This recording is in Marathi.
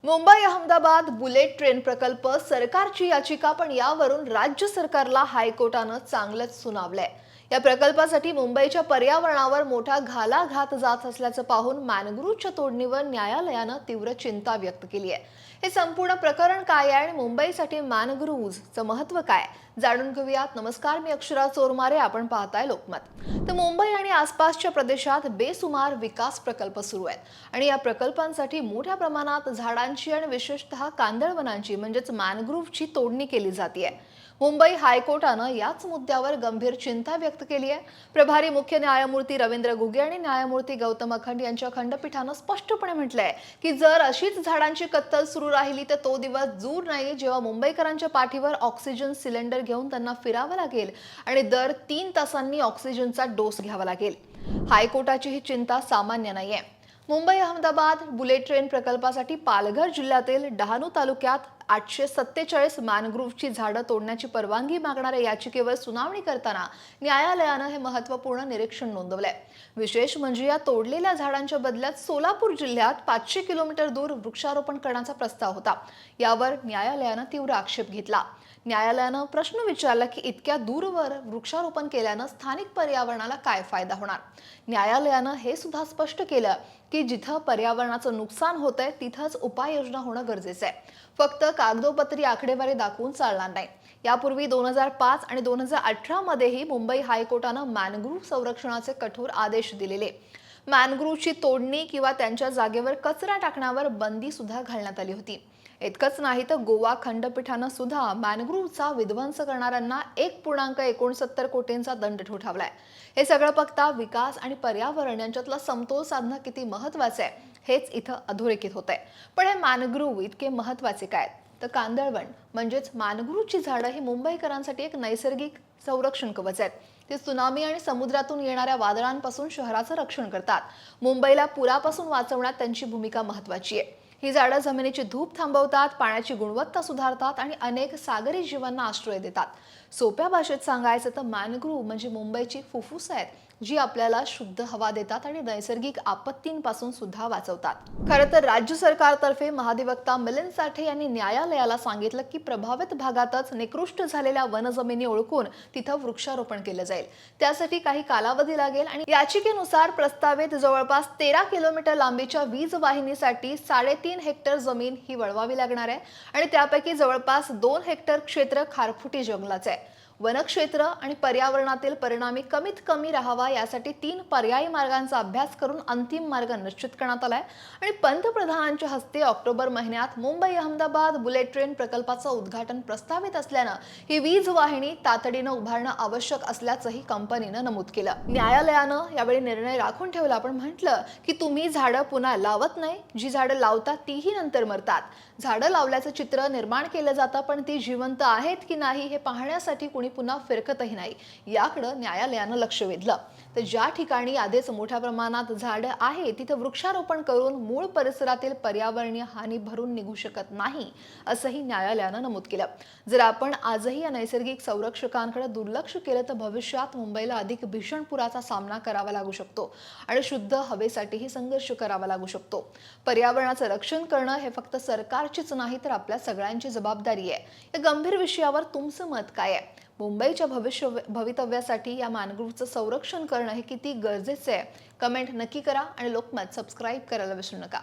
मुंबई अहमदाबाद बुलेट ट्रेन प्रकल्प सरकारची याचिका, पण यावरून राज्य सरकारला हायकोर्टानं चांगलंच सुनावलंय। या प्रकल्पासाठी मुंबईच्या पर्यावरणावर मोठा घालाघात जात असल्याचं पाहून मॅनग्रोव्हच्या तोडणीवर न्यायालयानं तीव्र चिंता व्यक्त केली आहे। हे संपूर्ण प्रकरण काय आहे आणि मुंबईसाठी मॅनग्रोव्हचं महत्त्व काय, जाणून घेऊयात। नमस्कार, मी अक्षरा चोरमारे, आपण पाहताय लोकमत। तर मुंबई आणि आसपासच्या प्रदेशात बेसुमार विकास प्रकल्प सुरू आहेत आणि या प्रकल्पांसाठी मोठ्या प्रमाणात झाडांची आणि विशेषतः कांदळवनांची म्हणजेच मॅनग्रोव्हची तोडणी केली जाते। मुंबई हायकोर्टानं याच मुद्द्यावर गंभीर चिंता व्यक्त केली आहे। प्रभारी मुख्य न्यायमूर्ती रवींद्र घुगे आणि न्यायमूर्ती गौतम अखंड यांच्या खंडपीठानं स्पष्टपणे म्हटलंय की जर अशीच झाडांची कत्तल सुरू राहिली तर तो दिवस दूर नाही जेव्हा मुंबईकरांच्या पाठीवर ऑक्सिजन सिलेंडर घेऊन त्यांना फिरावं लागेल आणि दर 3 तासांनी ऑक्सिजनचा डोस घ्यावा लागेल। हायकोर्टाची ही चिंता सामान्य नाहीये। मुंबई अहमदाबाद बुलेट ट्रेन प्रकल्पासाठी पालघर जिल्ह्यातील डहाणू तालुक्यात 847 मॅनग्रोव्हची झाडं तोडण्याची परवानगी मागणाऱ्या याचिकेवर सुनावणी करताना न्यायालयानं हे महत्त्वपूर्ण निरीक्षण नोंदवलंय। विशेष म्हणजे या तोडलेल्या झाडांच्या बदल्यात सोलापूर जिल्ह्यात 500 किलोमीटर दूर वृक्षारोपण करण्याचा प्रस्ताव होता। यावर न्यायालयानं तीव्र आक्षेप घेतला। न्यायालयानं प्रश्न विचारला की इतक्या दूरवर वृक्षारोपण केल्यानं स्थानिक पर्यावरणाला काय फायदा होणार। न्यायालयानं हे सुद्धा स्पष्ट केलं की जिथं पर्यावरणाचं नुकसान होतंय तिथंच उपाययोजना होणं गरजेचं आहे, फक्त कागदोपत्री आकडेवारी दाखवून चालणार नाही। यापूर्वी 2005 आणि 2018 मध्येही मुंबई हायकोर्टानं मॅनग्रोव्ह संरक्षणाचे कठोर आदेश दिलेले। मॅनग्रोव्हची तोडणी किंवा त्यांच्या जागेवर कचरा टाकण्यावर बंदी सुद्धा घालण्यात आली होती। इतकंच नाही तर गोवा खंडपीठानं सुद्धा मॅनग्रोव्हचा विध्वंस करणाऱ्यांना 1.69 कोटींचा दंड ठोठावलाय। हे सगळं बघता विकास आणि पर्यावरण यांच्यातला समतोल साधणं किती महत्त्वाचं आहे हेच इथं अधोरेखित होतंय। पण हे मॅनग्रोव्ह इतके महत्त्वाचे काय? तर कांदळवन म्हणजेच मॅनग्रोव्हची झाडं ही मुंबईकरांसाठी एक नैसर्गिक संरक्षण कवच आहेत। ते त्सुनामी आणि समुद्रातून येणाऱ्या वादळांपासून शहराचं रक्षण करतात। मुंबईला पुरापासून वाचवण्यात त्यांची भूमिका महत्त्वाची आहे। ही झाडं जमिनीची धूप थांबवतात, पाण्याची गुणवत्ता सुधारतात आणि अनेक सागरी जीवांना आश्रय देतात। सोप्या भाषेत सांगायचं तर मॅनग्रोव्ह म्हणजे मुंबईची फुफ्फुसं आहेत, जी आपल्याला शुद्ध हवा देतात आणि नैसर्गिक आपत्तींपासून सुद्धा वाचवतात। खरं तर राज्य सरकारतर्फे महाधिवक्ता मिलिंद साठे यांनी न्यायालयाला सांगितलं की प्रभावित भागातच निकृष्ट झालेल्या वनजमिनी ओळखून तिथं वृक्षारोपण केलं जाईल। त्यासाठी काही कालावधी लागेल आणि याचिकेनुसार प्रस्तावित जवळपास 13 किलोमीटर लांबीच्या वीज वाहिनीसाठी 3.5 हेक्टर जमीन ही वळवावी लागणार आहे आणि त्यापैकी जवळपास 2 हेक्टर क्षेत्र खारफुटी जंगलाचे आहे। वनक्षेत्र आणि पर्यावरणातील परिणामी कमीत कमी राहावा यासाठी 3 पर्यायी मार्गांचा अभ्यास करून अंतिम मार्ग निश्चित करण्यात आलाय आणि पंतप्रधानांच्या हस्ते ऑक्टोबर महिन्यात मुंबई अहमदाबाद बुलेट ट्रेन प्रकल्पाचं उद्घाटन प्रस्तावित असल्यानं ही वीज वाहिनी तातडीनं उभारणं आवश्यक असल्याचंही कंपनीनं नमूद केलं। न्यायालयानं यावेळी निर्णय राखून ठेवला, पण म्हटलं की तुम्ही झाडं पुन्हा लावत नाही, जी झाडं लावतात तीही नंतर मरतात। झाडं लावल्याचं चित्र निर्माण केलं जातं, पण ती जिवंत आहेत की नाही हे पाहण्यासाठी कुणी पुन्हा फिरकतही नाही। याकडे न्यायालयानं लक्ष वेधलं। तर ज्या ठिकाणी आधीच मोठ्या प्रमाणात झाडं आहे तिथं वृक्षारोपण करून मूळ परिसरातील पर्यावरणीय हानी भरून निघू शकत नाही, असंही न्यायालयानं नमूद केलं। जर आपण आजही या नैसर्गिक संरक्षकांकडे दुर्लक्ष केलं तर भविष्यात मुंबईला अधिक भीषण पुराचा सामना करावा लागू शकतो आणि शुद्ध हवेसाठीही संघर्ष करावा लागू शकतो। पर्यावरणाचं रक्षण करणं हे फक्त सरकारचीच नाही तर आपल्या सगळ्यांची जबाबदारी आहे। या गंभीर विषयावर तुमचं मत काय आहे? मुंबईच्या भवितव्यासाठी या मॅनग्रोव्हचं संरक्षण करणं हे किती गरजेचं आहे? कमेंट नक्की करा आणि लोकमत सबस्क्राइब करायला विसरू नका।